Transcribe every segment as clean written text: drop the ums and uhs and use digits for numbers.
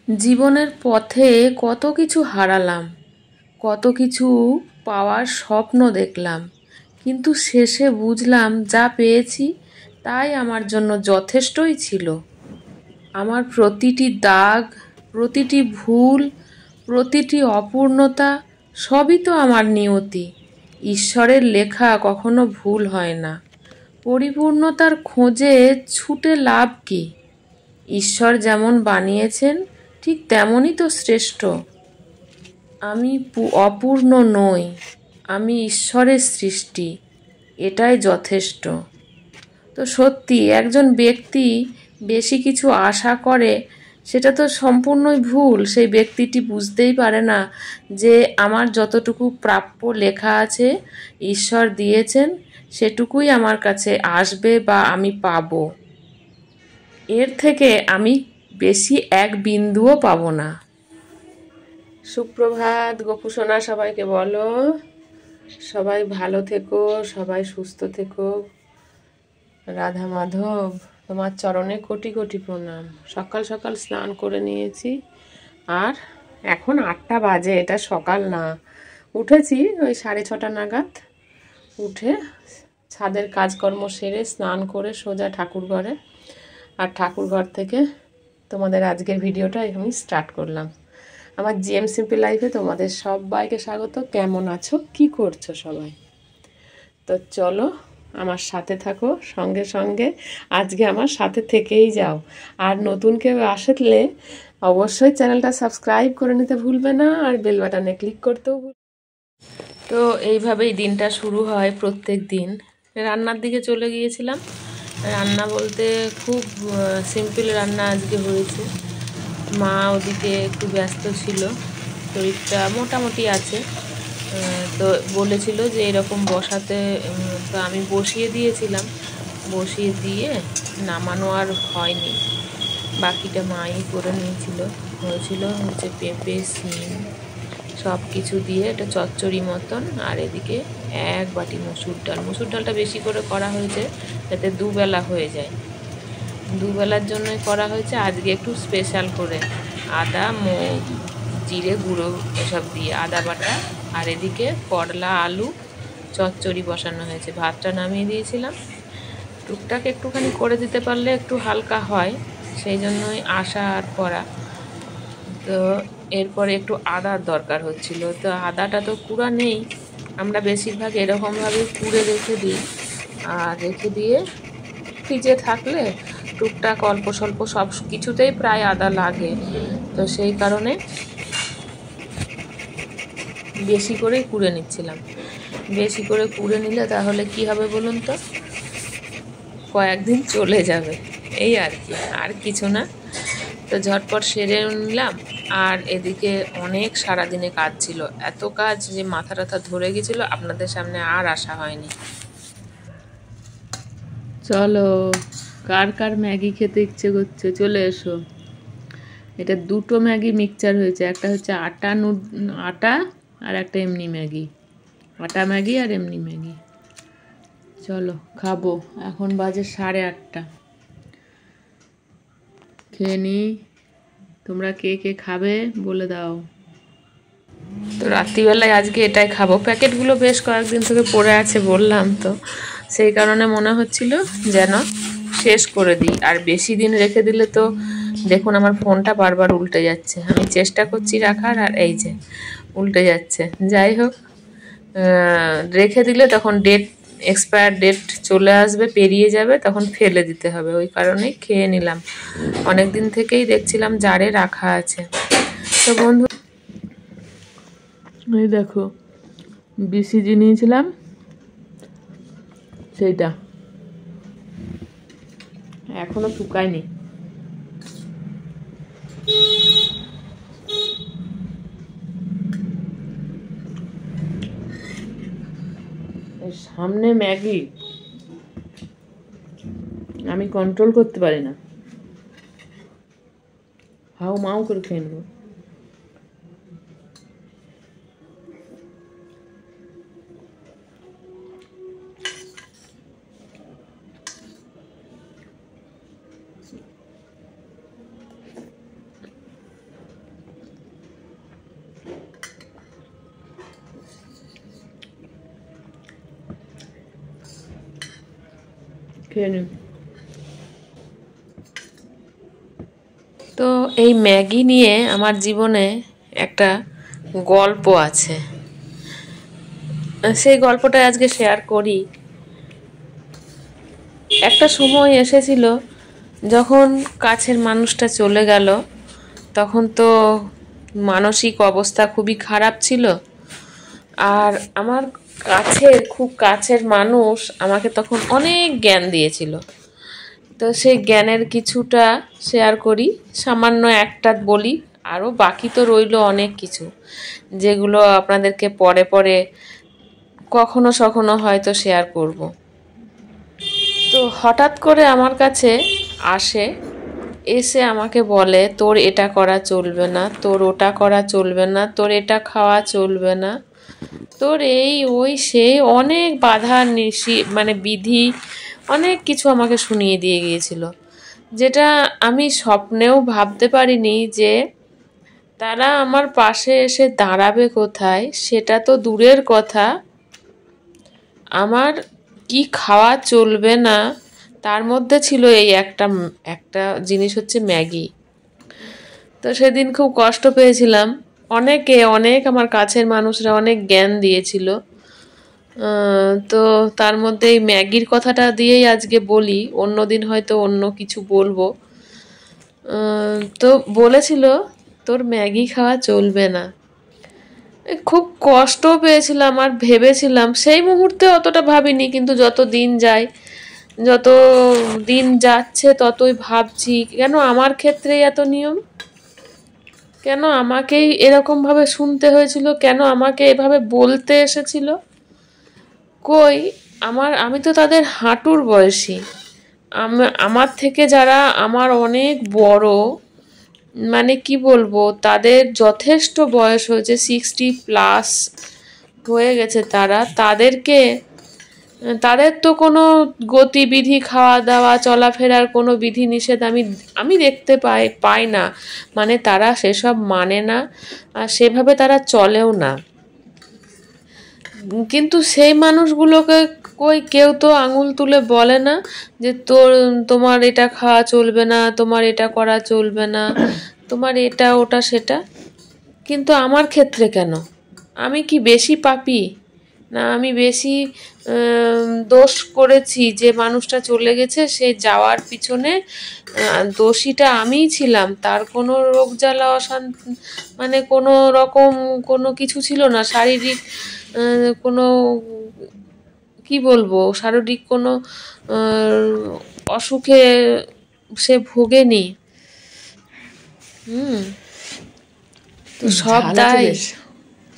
জীবনের পথে কত কিছু হারালাম, কত কিছু পাওয়ার স্বপ্ন দেখলাম, কিন্তু শেষে বুঝলাম যা পেয়েছি তাই আমার জন্য যথেষ্টই ছিল। আমার প্রতিটি দাগ, প্রতিটি ভুল, প্রতিটি অপূর্ণতা সবই তো আমার নিয়তি। ঈশ্বরের লেখা কখনো ভুল হয় না। পরিপূর্ণতার খোঁজে ছুটে লাভ কি? ঈশ্বর যেমন বানিয়েছেন ঠিক তেমনই তো শ্রেষ্ঠ। আমি অপূর্ণ নই, আমি ঈশ্বরের সৃষ্টি, এটাই যথেষ্ট। তো সত্যি একজন ব্যক্তি বেশি কিছু আশা করে সেটা তো সম্পূর্ণই ভুল। সেই ব্যক্তিটি বুঝতেই পারে না যে আমার যতটুকু প্রাপ্য লেখা আছে, ঈশ্বর দিয়েছেন, সেটুকুই আমার কাছে আসবে বা আমি পাবো। এর থেকে আমি বেশি এক বিন্দুও পাবো না। সুপ্রভাত গোপুসোনা, সবাইকে বলো সবাই ভালো থেকো, সবাই সুস্থ থেকো। রাধা মাধব, তোমার চরণে কোটি কোটি প্রণাম। সকাল সকাল স্নান করে নিয়েছি, আর এখন 8টা বাজে, এটা সকাল না। উঠেছি ওই 6:30 নাগাদ, উঠে ছাদের কাজকর্ম সেরে স্নান করে সোজা ঠাকুর ঘরে, আর ঠাকুর ঘর থেকে তোমাদের আজকের ভিডিওটা আমি স্টার্ট করলাম। আমার জিএম সিম্পল লাইফে তোমাদের সবাইকে স্বাগত। কেমন আছো, কি করছো সবাই? তো চলো আমার সাথে থাকো, সঙ্গে সঙ্গে আজকে আমার সাথে থেকেই যাও। আর নতুন কেউ আসলে অবশ্যই চ্যানেলটা সাবস্ক্রাইব করে নিতে ভুলবে না, আর বেল বাটনে ক্লিক করতেও তো এইভাবেই দিনটা শুরু হয় প্রত্যেক দিন। রান্নার দিকে চলে গিয়েছিলাম। রান্না বলতে খুব সিম্পল রান্না আজকে হয়েছে। মা ওদিকে একটু ব্যস্ত ছিল, শরীরটা মোটামুটি আছে। তো বলেছিল যে এরকম বসাতে, তো আমি বসিয়ে দিয়েছিলাম। বসিয়ে দিয়ে নামানো আর হয়নি, বাকিটা মাই করে নিয়েছিল। হয়েছিল হচ্ছে পেঁপে, সিম সব কিছু দিয়ে এটা চচ্চড়ি মতন। আর এদিকে 1 বাটি মসুর ডাল। মসুর ডালটা বেশি করে করা হয়েছে যাতে দুবেলা হয়ে যায়, দুবেলার জন্যই করা হয়েছে আজকে একটু স্পেশাল করে। আদা, জিরে গুঁড়ো এসব দিয়ে আদা বাটা। আর এদিকে করলা আলু চচ্চড়ি বসানো হয়েছে। ভাতটা নামিয়ে দিয়েছিলাম। টুকটাক একটুখানি করে দিতে পারলে একটু হালকা হয়, সেই জন্যই আশা আর করা। তো এরপরে একটু আদার দরকার হচ্ছিল, তো আদাটা তো কুড়া নেই। আমরা বেশিরভাগ এরকমভাবেই কুড়ে রেখে দিই, আর রেখে দিয়ে ফ্রিজে থাকলে টুকটাক অল্প স্বল্প সব কিছুতেই প্রায় আদা লাগে। তো সেই কারণে বেশি করেই কুড়ে নিচ্ছিলাম। বেশি করে কুড়ে নিলে তাহলে কি হবে বলুন তো, কয়েকদিন চলে যাবে, এই আর কি, আর কিছু না। তো ঝটপট সেরে নিলাম। আর এদিকে অনেক সারাদিনে কাজ ছিল, এত কাজ যে মাথা টাথা ধরে গেছিলো, আপনাদের সামনে আর আসা হয়নি। চলো, কার কার ম্যাগি খেতে ইচ্ছে করছে চলে এসো। এটা 2টো ম্যাগি মিক্সচার হয়েছে, একটা হচ্ছে আটা আর একটা এমনি ম্যাগি, আটা ম্যাগি আর এমনি ম্যাগি। চলো খাবো, এখন বাজে 8:30। খেয়ে নি, তোমরা কে কে খাবে বলে দাও। তো রাত্রিবেলায় আজকে এটাই খাবো। প্যাকেটগুলো বেশ কয়েকদিন থেকে পড়ে আছে বললাম তো, সেই কারণে মনে হচ্ছিল যেন শেষ করে দিই। আর বেশি দিন রেখে দিলে তো দেখুন আমার ফোনটা বারবার উল্টে যাচ্ছে। আমি চেষ্টা করছি রাখার, আর এই যে উল্টে যাচ্ছে। যাই হোক, রেখে দিলে তখন এক্সপায়ার ডেট চলে আসবে, পেরিয়ে যাবে, তখন ফেলে দিতে হবে। ওই কারণেই খেয়ে নিলাম। অনেক দিন থেকেই দেখছিলাম জারে রাখা আছে। তো বন্ধু, এই দেখো বিসিজি নিয়েছিলাম, সেইটা এখনো শুকায়নি। সামনে ম্যাগি, আমি কন্ট্রোল করতে পারি না, হাউ মাউ করে খেয়ে নেবো। খেয়ে নিন। তো এই ম্যাগি নিয়ে আমার জীবনে একটা গল্প আছে, সেই গল্পটা আজকে শেয়ার করি। একটা সময় এসেছিল যখন কাছের মানুষটা চলে গেল, তখন তো মানসিক অবস্থা খুবই খারাপ ছিল। আর আমার খুব কাছের মানুষ আমাকে তখন অনেক জ্ঞান দিয়েছিল। তো সেই জ্ঞানের কিছুটা শেয়ার করি, সামান্য একটা বলি, আরও বাকি তো রইল অনেক কিছু, যেগুলো আপনাদেরকে পরে পরে কখনো সখনো হয়তো শেয়ার করব। তো হঠাৎ করে আমার কাছে এসে আমাকে বলে, তোর এটা করা চলবে না, তোর ওটা করা চলবে না, তোর এটা খাওয়া চলবে না, তোর এই ওই সেই অনেক বাধা বিধি অনেক কিছু আমাকে শুনিয়ে দিয়ে গিয়েছিল, যেটা আমি স্বপ্নেও ভাবতে পারিনি যে তারা আমার পাশে এসে দাঁড়াবে কোথায় সেটা তো দূরের কথা, আমার কি খাওয়া চলবে না তার মধ্যে ছিল এই একটা জিনিস হচ্ছে ম্যাগি। তো সেদিন খুব কষ্ট পেয়েছিলাম। অনেক আমার কাছের মানুষরা অনেক জ্ঞান দিয়েছিল। তো তার মধ্যে এই ম্যাগির কথাটা দিয়েই আজকে বলি, অন্যদিন হয়তো অন্য কিছু বলবো। তো বলেছিল তোর ম্যাগি খাওয়া চলবে না। খুব কষ্ট পেয়েছিলাম আর ভেবেছিলাম, সেই মুহূর্তে অতটা ভাবিনি, কিন্তু যত দিন যাচ্ছে ততই ভাবছি, কেন আমার ক্ষেত্রেই এত নিয়ম, কেন আমাকেই এরকমভাবে শুনতে হয়েছিল, কেন আমাকে এভাবে বলতে এসেছিল। কই আমি তো তাদের হাঁটুর বয়সী, আমার থেকে যারা আমার অনেক বড়, কি বলবো, তাদের যথেষ্ট বয়স হয়েছে, 60+ হয়ে গেছে তাদের তো কোনো গতিবিধি, খাওয়া দাওয়া চলাফেরার কোনো বিধি নিষেধ আমি দেখতে পাই না, তারা সেসব মানে না আর সেভাবে তারা চলেও না। কিন্তু সেই মানুষগুলোকে কেউ তো আঙুল তুলে বলে না যে তোমার এটা খাওয়া চলবে না, তোমার এটা করা চলবে না, তোমার এটা ওটা সেটা। কিন্তু আমার ক্ষেত্রে কেন? আমি কি বেশি পাপী না? আমি বেশি দোষ করেছি যে মানুষটা চলে গেছে, সে যাওয়ার পিছনে দোষীটা আমিই ছিলাম, তার কোনো রোগ জ্বালা অশান্তি কোনো রকম কোনো কিছু ছিল না, শারীরিক কোনো শারীরিক কোনো অসুখে সে ভোগেনি। তো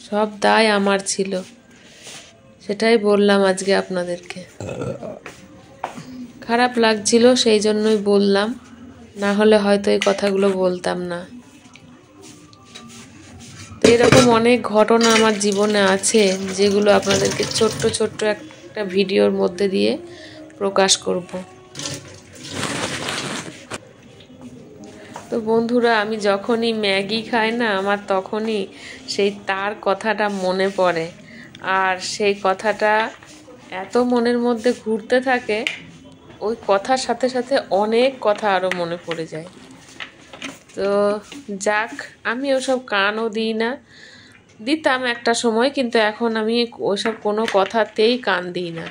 সব দায় আমার ছিল, সেটাই বললাম আজকে আপনাদেরকে। খারাপ লাগছিল সেই জন্যই বললাম, না হলে হয়তো এই কথাগুলো বলতাম না। এরকম অনেক ঘটনা আমার জীবনে আছে, যেগুলো আপনাদেরকে ছোট্ট একটা ভিডিওর মধ্যে দিয়ে প্রকাশ করব। তো বন্ধুরা, আমি যখনই ম্যাগি খাই না, আমার তখনই তার কথাটা মনে পড়ে, আর সেই কথাটা এত মনের মধ্যে ঘুরতে থাকে, ওই কথার সাথে সাথে অনেক কথা আরও মনে পড়ে যায়। তো যাক, আমি ওসব কানও দিতাম একটা সময়, কিন্তু এখন আমি ওইসব কোনো কথাতেই কান দিই না।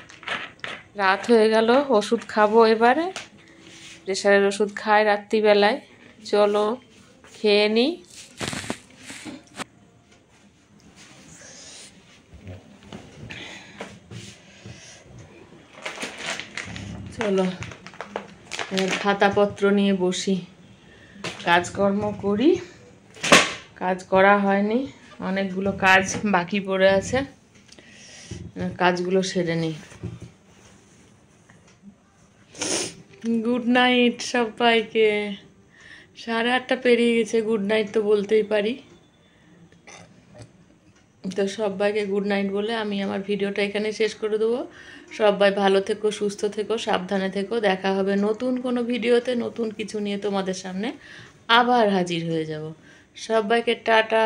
রাত হয়ে গেল, ওষুধ খাবো এবারে, প্রেশারের ওষুধ খাই রাত্রিবেলায়। চলো খেয়ে নিই। চলো খাতাপত্র নিয়ে বসি, কাজকর্ম করি। কাজ করা হয়নি, অনেকগুলো কাজ বাকি পড়ে আছে, কাজগুলো সেরে নিই। গুড নাইট সবাইকে। 8:30 পেরিয়ে গেছে, গুড নাইট তো বলতেই পারি। তো সবাইকে গুড নাইট বলে আমি আমার ভিডিওটা এখানে শেষ করে দেবো। সবাই ভালো থেকো, সুস্থ থেকো, সাবধানে থেকো। দেখা হবে নতুন কোনো ভিডিওতে, নতুন কিছু নিয়ে তোমাদের সামনে আবার হাজির হয়ে যাব। সবাইকে টাটা।